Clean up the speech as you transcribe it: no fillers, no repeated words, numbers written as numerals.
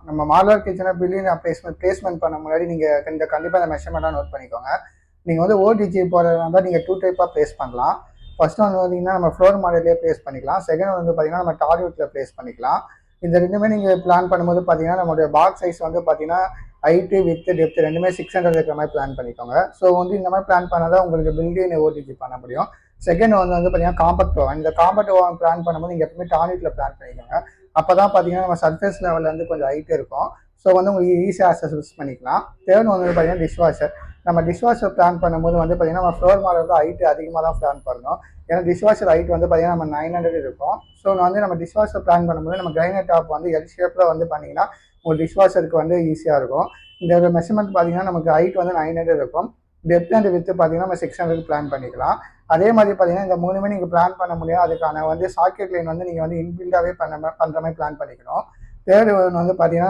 நம்ம மாடலர் கிச்சனை building placement பண்ண முன்னாடி நீங்கள் கண்டிப்பாக இந்த மெஷர்மெண்ட்டாக நோட் பண்ணிக்கோங்க. நீங்கள் வந்து ஓடிஜி போகிறதா இருந்தால் நீங்கள் 2 டைப்பாக ப்ளேஸ் பண்ணலாம். ஃபர்ஸ்ட் ஒன்று பார்த்தீங்கன்னா நம்ம ஃப்ளோர் மாடல்லே ப்ளேஸ் பண்ணிக்கலாம். செகண்ட் வந்து பார்த்தீங்கன்னா நம்ம டார்கெட்டில் ப்ளேஸ் பண்ணிக்கலாம். இந்த ரெண்டுமே நீங்கள் பிளான் பண்ணும்போது பார்த்தீங்கன்னா நம்மளுடைய பாக்ஸ் சைஸ் வந்து பார்த்தீங்கன்னா ஹைட்டு வித்து டெப்த் ரெண்டுமே 600 இருக்கிற மாதிரி பிளான் பண்ணிக்கோங்க. ஸோ வந்து இந்த மாதிரி பிளான் பண்ணால் தான் உங்களுக்கு பில்டிங் ஓடிஜி பண்ண முடியும். செகண்ட் ஒன்று வந்து பார்த்தீங்கன்னா காம்பேக்ட் ஓவன். இந்த காம்பேக்ட் ஓவன் பிளான் பண்ணும்போது நீங்கள் எப்பவுமே டார்கெட்டில் பிளான் பண்ணிக்கோங்க. அப்போ தான் பார்த்தீங்கன்னா நம்ம சர்ஃபேஸ் லெவலில் வந்து கொஞ்சம் ஹைட் இருக்கும். ஸோ வந்து உங்களுக்கு ஈஸியாக அக்சஸ் பண்ணிக்கலாம். தேர்ட் வந்து பார்த்தீங்கன்னா டிஷ்வாஷர். நம்ம டிஷ்வாஷர் பிளான் பண்ணும்போது வந்து பார்த்தீங்கன்னா நம்ம ஃப்ளோர் மாடல் வந்து ஹைட்டு அதிகமாக தான் பிளான் பண்ணணும். ஏன்னா டிஷ்வாஷர் ஹைட் வந்து பார்த்தீங்கன்னா நம்ம 900 இருக்கும். ஸோ வந்து நம்ம டிஷ்வாஷர் பிளான் பண்ணும்போது நம்ம கிரைனர் டாப் வந்து எல் ஷேப்பில் வந்து பண்ணிங்கன்னா உங்களுக்கு டிஷ்வாஷருக்கு வந்து ஈஸியாக இருக்கும். இந்த மெஷர்மெண்ட் பார்த்தீங்கன்னா நமக்கு ஹைட் வந்து 900 இருக்கும். டெப்த் அண்ட் வித்து பார்த்தீங்கன்னா நம்ம 600 பிளான் பண்ணிக்கலாம். அதே மாதிரி பார்த்தீங்கன்னா இந்த மூணுமே நீங்கள் பிளான் பண்ண முடியும். அதுக்கான வந்து சாக்கெட் லைன் வந்து நீங்கள் வந்து இன்பில்டாகவே பண்ணுற மாதிரி பிளான் பண்ணிக்கணும். தேர்ட் ஒன்று வந்து பார்த்தீங்கன்னா